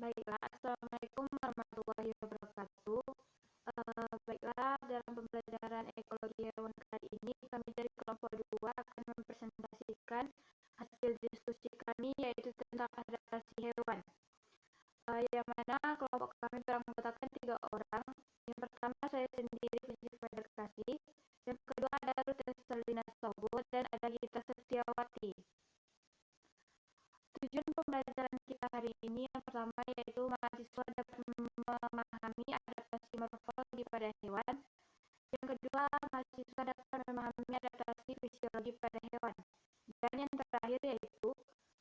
Baiklah, Assalamualaikum warahmatullahi wabarakatuh. Baiklah, dalam pembelajaran ekologi hewan kali ini, kami dari kelompok 2 akan mempresentasikan hasil diskusi kami, yaitu tentang adaptasi hewan. Yang mana kelompok kami beranggotakan 3 orang. Yang pertama, saya sendiri, Puji Kasih. Yang kedua ada Ruth Selina Sobo, dan ada Gita Setiawati. Tujuan pembelajaran kita hari ini yang pertama yaitu mahasiswa dapat memahami adaptasi morfologi pada hewan. Yang kedua, mahasiswa dapat memahami adaptasi fisiologi pada hewan. Dan yang terakhir yaitu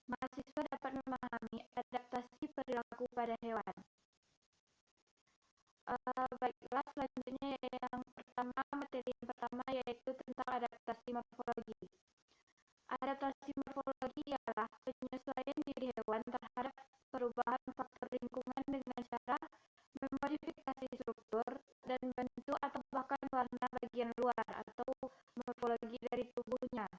mahasiswa dapat memahami adaptasi perilaku pada hewan. Baiklah, selanjutnya materi yang pertama yaitu tentang adaptasi morfologi. Adaptasi morfologi ialah penyesuaian diri hewan terhadap perubahan faktor lingkungan dengan cara memodifikasi struktur dan bentuk atau bahkan warna bagian luar atau morfologi dari tubuhnya.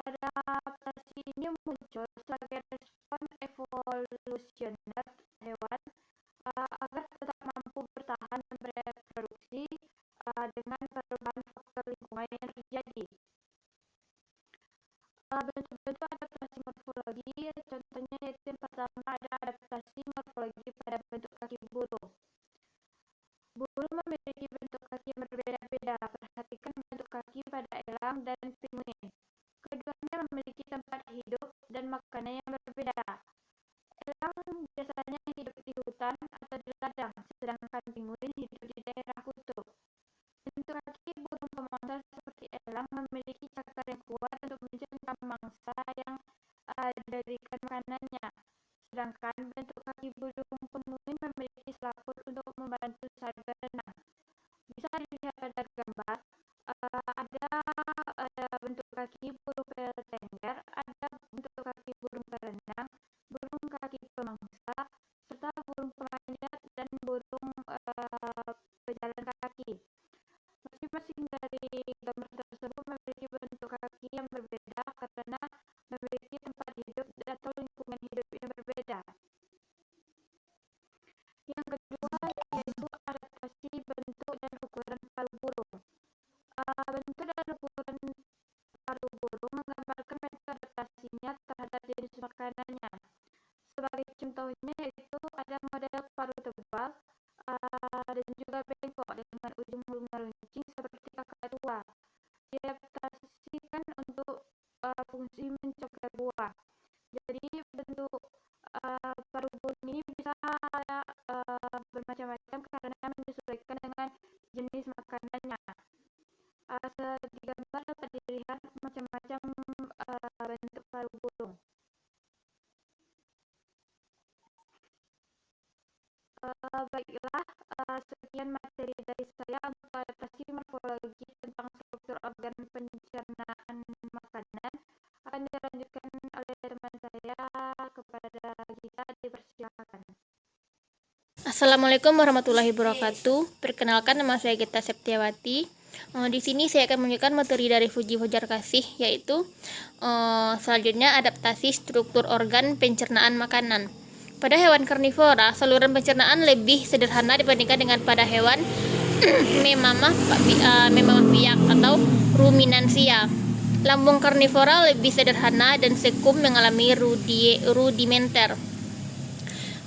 Adaptasi ini muncul sebagai respon evolusioner hewan agar tetap mampu bertahan dan bereproduksi dengan perubahan faktor lingkungan yang terjadi. Bentuk-bentuk adaptasi morfologi, contohnya yaitu yang pertama ada adaptasi morfologi pada bentuk kaki burung. Burung memiliki bentuk kaki yang berbeda-beda. Perhatikan bentuk kaki pada elang dan pinguin. Keduanya memiliki tempat hidup dan makanan yang berbeda. Elang biasanya hidup di hutan atau di ladang, sedangkan pinguin hidup di daerah kutub. Bentuk kaki burung pemangsa seperti elang memiliki cakar yang kuat untuk mencengkam mangsa yang diberikan makanannya. Sedangkan bentuk kaki burung penguin memiliki selaput untuk membantu saat berenang. Bisa dilihat pada gambar, ada bentuk kaki burung tengger, ada bentuk kaki burung perenang, burung kaki pemangsa, serta burung pemanjat dan burung pejalan kaki. Masing-masing dari gambar tersebut memiliki bentuk kaki yang berbeda karena memiliki tempat hidup atau lingkungan hidup yang berbeda. Yang kedua yaitu adaptasi bentuk dan ukuran paru burung. Bentuk dan ukuran paru burung menggambarkan metode adaptasinya terhadap jenis makanannya. Sebagai contohnya yaitu ada model paru tebal dan juga bengkok dengan ujung meruncing seperti kakak tua. Diadaptasikan untuk fungsi mencongkel buah. Jadi bentuk paru burung ini bisa bermacam-macam karena menyesuaikan dengan jenis makanannya. Di gambar dapat dilihat macam-macam bentuk paru burung. Baiklah, sekian materi dari saya untuk adaptasi morfologi tentang struktur organ pencernaan makanan. Akan dilanjutkan oleh teman saya kepada Gita, dipersilakan. Assalamualaikum warahmatullahi wabarakatuh. Perkenalkan, nama saya Gita Septiawati. Di sini saya akan menunjukkan materi dari Puji Kasih, yaitu selanjutnya adaptasi struktur organ pencernaan makanan. Pada hewan karnivora, saluran pencernaan lebih sederhana dibandingkan dengan pada hewan memamah biak atau ruminansia. Lambung karnivora lebih sederhana dan sekum mengalami rudimenter.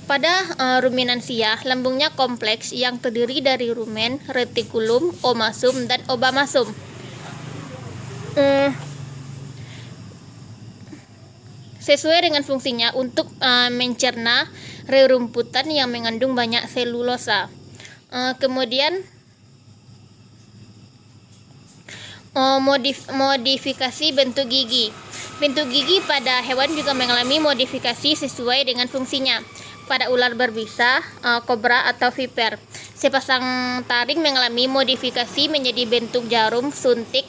Pada ruminansia, lambungnya kompleks yang terdiri dari rumen, retikulum, omasum, dan obamasum. Sesuai dengan fungsinya untuk mencerna rerumputan yang mengandung banyak selulosa. Kemudian modifikasi bentuk gigi. Bentuk gigi pada hewan juga mengalami modifikasi sesuai dengan fungsinya. Pada ular berbisa, kobra atau viper, sepasang taring mengalami modifikasi menjadi bentuk jarum suntik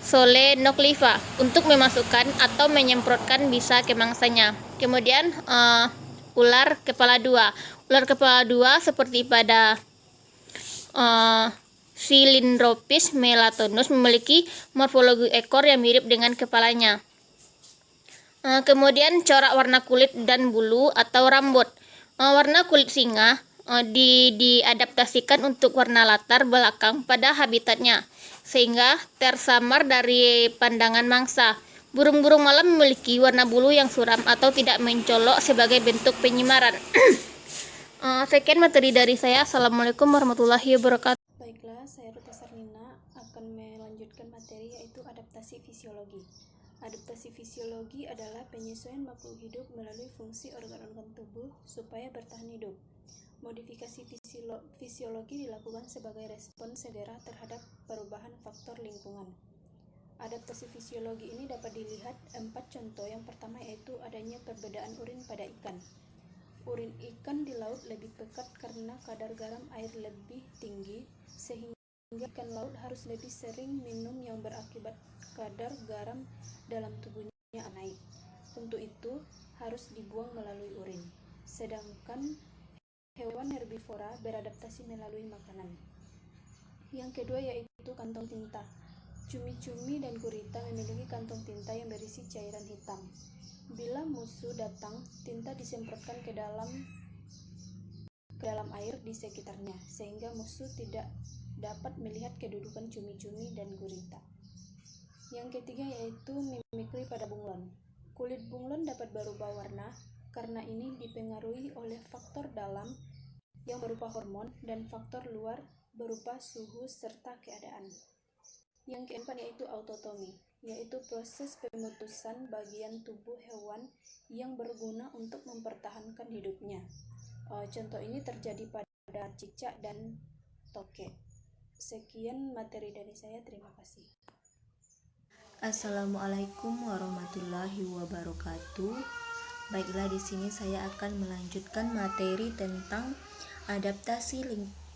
solenocliva untuk memasukkan atau menyemprotkan bisa ke mangsanya. Kemudian ular kepala dua. Ular kepala dua seperti pada Cylindropus melatonus memiliki morfologi ekor yang mirip dengan kepalanya. Kemudian corak warna kulit dan bulu atau rambut. Warna kulit singa diadaptasikan untuk warna latar belakang pada habitatnya, sehingga tersamar dari pandangan mangsa. Burung-burung malam memiliki warna bulu yang suram atau tidak mencolok sebagai bentuk penyimaran. Sekian materi dari saya. Assalamualaikum warahmatullahi wabarakatuh. Baiklah, saya Ruta Sarnina akan melanjutkan materi yaitu adaptasi fisiologi. Adaptasi fisiologi adalah penyesuaian makhluk hidup melalui fungsi organ-organ tubuh supaya bertahan hidup. Modifikasi fisiologi dilakukan sebagai respon segera terhadap perubahan faktor lingkungan. Adaptasi fisiologi ini dapat dilihat 4 contoh. Yang pertama yaitu adanya perbedaan urin pada ikan. Urin ikan di laut lebih pekat karena kadar garam air lebih tinggi, sehingga ikan laut harus lebih sering minum yang berakibat kadar garam dalam tubuhnya naik. Untuk itu, harus dibuang melalui urin. Sedangkan hewan herbivora beradaptasi melalui makanan. Yang kedua yaitu kantong tinta. Cumi-cumi dan gurita memiliki kantong tinta yang berisi cairan hitam. Bila musuh datang, tinta disemprotkan ke dalam air di sekitarnya, sehingga musuh tidak dapat melihat kedudukan cumi-cumi dan gurita. Yang ketiga yaitu mimikri pada bunglon. Kulit bunglon dapat berubah warna karena ini dipengaruhi oleh faktor dalam yang berupa hormon dan faktor luar berupa suhu serta keadaan. Yang keempat yaitu autotomi, yaitu proses pemutusan bagian tubuh hewan yang berguna untuk mempertahankan hidupnya. Contoh ini terjadi pada cicak dan tokek. Sekian materi dari saya, terima kasih. Assalamualaikum warahmatullahi wabarakatuh. Baiklah, di sini saya akan melanjutkan materi tentang adaptasi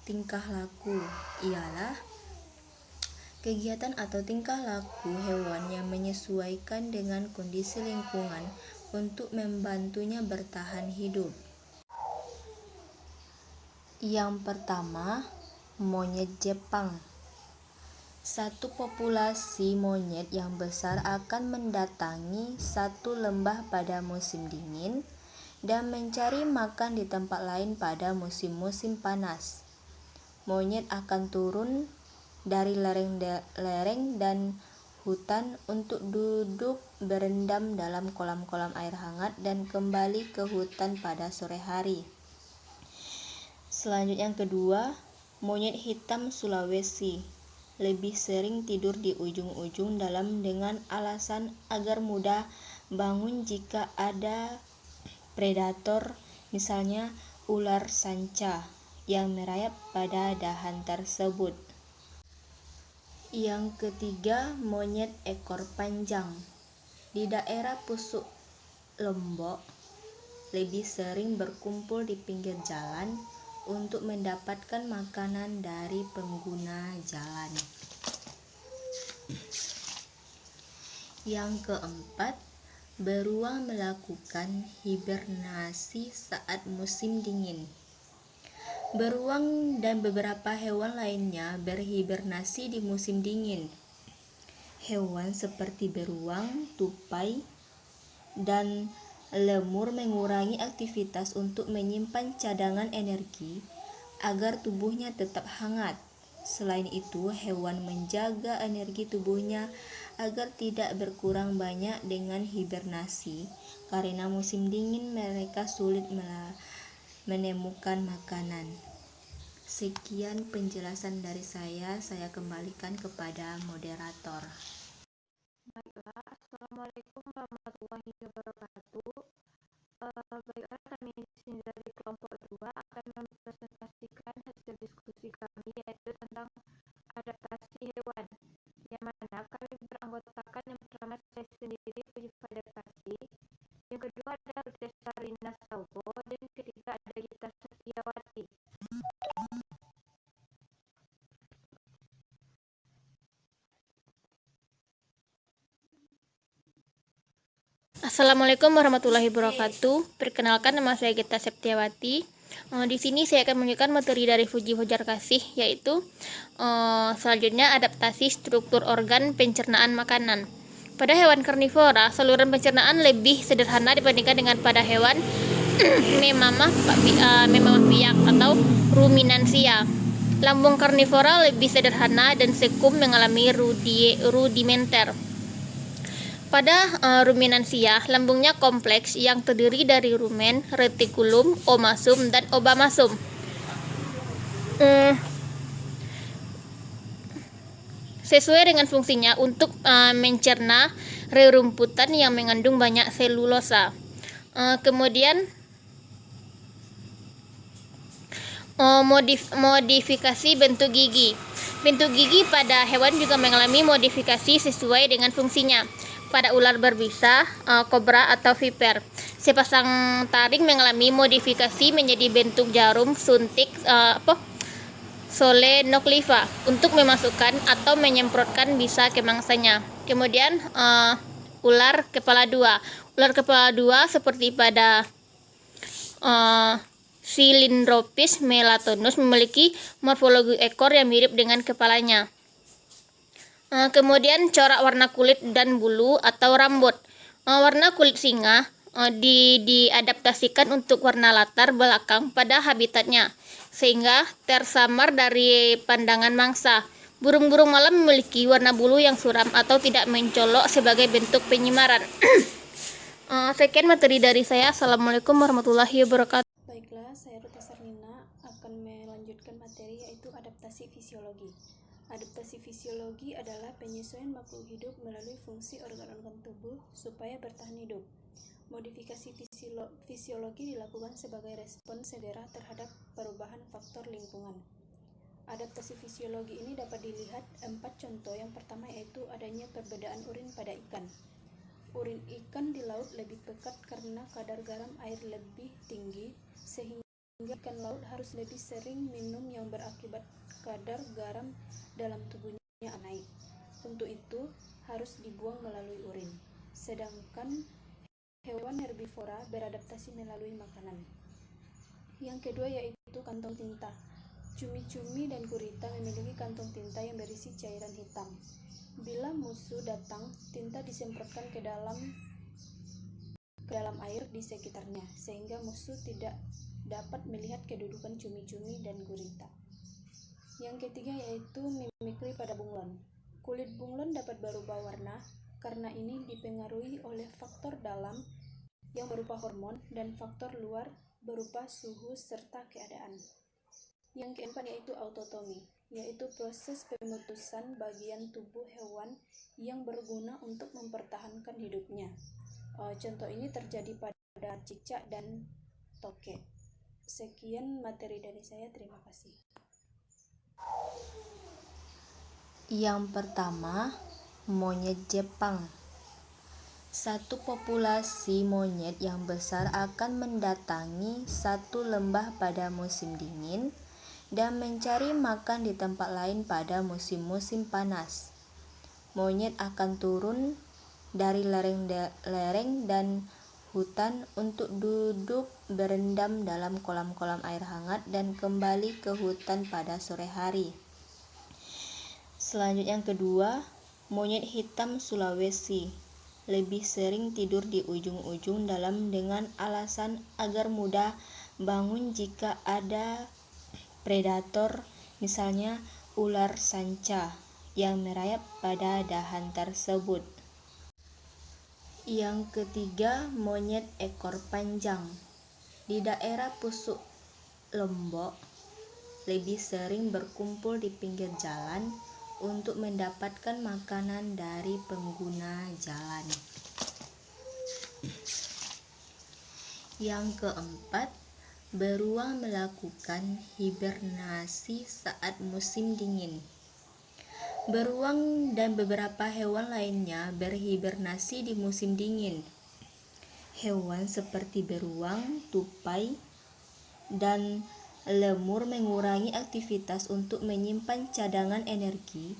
tingkah laku. Ialah kegiatan atau tingkah laku hewan yang menyesuaikan dengan kondisi lingkungan untuk membantunya bertahan hidup. Yang pertama, monyet Jepang. Satu populasi monyet yang besar akan mendatangi satu lembah pada musim dingin dan mencari makan di tempat lain pada musim-musim panas. Monyet akan turun dari lereng dan hutan untuk duduk berendam dalam kolam-kolam air hangat dan kembali ke hutan pada sore hari. Selanjutnya yang kedua, monyet hitam Sulawesi lebih sering tidur di ujung-ujung dalam dengan alasan agar mudah bangun jika ada predator, misalnya ular sanca yang merayap pada dahan tersebut. Yang ketiga, monyet ekor panjang. Di daerah pusuk Lombok lebih sering berkumpul di pinggir jalan untuk mendapatkan makanan dari pengguna jalan. Yang keempat, beruang melakukan hibernasi saat musim dingin. Beruang dan beberapa hewan lainnya berhibernasi di musim dingin. Hewan seperti beruang, tupai, dan lemur mengurangi aktivitas untuk menyimpan cadangan energi agar tubuhnya tetap hangat. Selain itu, hewan menjaga energi tubuhnya agar tidak berkurang banyak dengan hibernasi. Karena musim dingin mereka sulit menemukan makanan. Sekian penjelasan dari saya kembalikan kepada moderator. Baiklah, Assalamualaikum warahmatullahi wabarakatuh. Baiklah, kami di sini dari kelompok 2 akan mempresentasikan hasil diskusi kami yaitu tentang adaptasi hewan, yang mana kami beranggotakan yang pertama saya sendiri Puji Pada Kasih, yang kedua ada Desa Rina Saubo, dan yang ketiga ada Gita Setiawati. Assalamualaikum warahmatullahi wabarakatuh. Perkenalkan, nama saya Gita Septiawati. Di sini saya akan menunjukkan materi dari Puji Fajar Kasih, yaitu selanjutnya adaptasi struktur organ pencernaan makanan. Pada hewan karnivora, saluran pencernaan lebih sederhana dibandingkan dengan pada hewan memamah biak atau ruminansia. Lambung karnivora lebih sederhana dan sekum mengalami rudimenter. Pada ruminansia, lambungnya kompleks yang terdiri dari rumen, retikulum, omasum, dan obamasum. Sesuai dengan fungsinya untuk mencerna rerumputan yang mengandung banyak selulosa. Kemudian modifikasi bentuk gigi. Bentuk gigi pada hewan juga mengalami modifikasi sesuai dengan fungsinya. Pada ular berbisa, kobra atau viper, sepasang taring mengalami modifikasi menjadi bentuk jarum suntik solenokliva untuk memasukkan atau menyemprotkan bisa ke mangsanya. Kemudian ular kepala dua. Ular kepala dua seperti pada Cylindropus melatonus memiliki morfologi ekor yang mirip dengan kepalanya. Kemudian corak warna kulit dan bulu atau rambut. Warna kulit singa diadaptasikan untuk warna latar belakang pada habitatnya, sehingga tersamar dari pandangan mangsa. Burung-burung malam memiliki warna bulu yang suram atau tidak mencolok sebagai bentuk penyimaran. Sekian materi dari saya. Assalamualaikum warahmatullahi wabarakatuh. Baiklah, saya Ruta Sarnina akan melanjutkan materi yaitu adaptasi fisiologi. Adaptasi fisiologi adalah penyesuaian makhluk hidup melalui fungsi organ-organ tubuh supaya bertahan hidup. Modifikasi fisiologi dilakukan sebagai respon segera terhadap perubahan faktor lingkungan. Adaptasi fisiologi ini dapat dilihat 4 contoh. Yang pertama yaitu adanya perbedaan urin pada ikan. Urin ikan di laut lebih pekat karena kadar garam air lebih tinggi, sehingga ikan laut harus lebih sering minum yang berakibat kadar garam dalam tubuhnya naik. Untuk itu harus dibuang melalui urin. Sedangkan hewan herbivora beradaptasi melalui makanan. Yang kedua yaitu kantong tinta. Cumi-cumi dan gurita memiliki kantong tinta yang berisi cairan hitam. Bila musuh datang, tinta disemprotkan ke dalam air di sekitarnya, sehingga musuh tidak dapat melihat kedudukan cumi-cumi dan gurita. Yang ketiga yaitu mimikri pada bunglon. Kulit bunglon dapat berubah warna, karena ini dipengaruhi oleh faktor dalam yang berupa hormon dan faktor luar berupa suhu serta keadaan. Yang keempat yaitu autotomi, yaitu proses pemutusan bagian tubuh hewan yang berguna untuk mempertahankan hidupnya. Contoh ini terjadi pada cicak dan tokek. Sekian materi dari saya, terima kasih. Yang pertama, monyet Jepang. Satu populasi monyet yang besar akan mendatangi satu lembah pada musim dingin dan mencari makan di tempat lain pada musim-musim panas. Monyet akan turun dari lereng dan hutan untuk duduk berendam dalam kolam-kolam air hangat dan kembali ke hutan pada sore hari. Selanjutnya yang kedua, monyet hitam Sulawesi lebih sering tidur di ujung-ujung dalam dengan alasan agar mudah bangun jika ada predator, misalnya ular sanca yang merayap pada dahan tersebut. Yang ketiga, monyet ekor panjang. Di daerah Pusuk Lombok lebih sering berkumpul di pinggir jalan untuk mendapatkan makanan dari pengguna jalan. Yang keempat, beruang melakukan hibernasi saat musim dingin. Beruang dan beberapa hewan lainnya berhibernasi di musim dingin. Hewan seperti beruang, tupai, dan lemur mengurangi aktivitas untuk menyimpan cadangan energi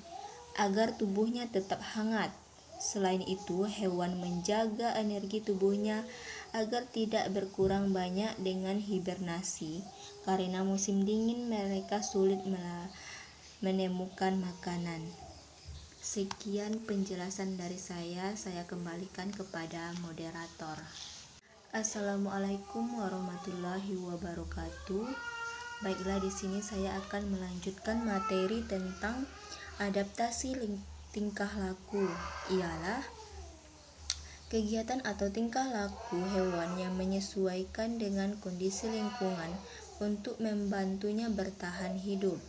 agar tubuhnya tetap hangat. Selain itu, hewan menjaga energi tubuhnya agar tidak berkurang banyak dengan hibernasi, karena musim dingin mereka sulit menemukan makanan. Sekian penjelasan dari saya kembalikan kepada moderator. Assalamualaikum warahmatullahi wabarakatuh. Baiklah, di sini saya akan melanjutkan materi tentang adaptasi tingkah laku. Ialah kegiatan atau tingkah laku hewan yang menyesuaikan dengan kondisi lingkungan untuk membantunya bertahan hidup.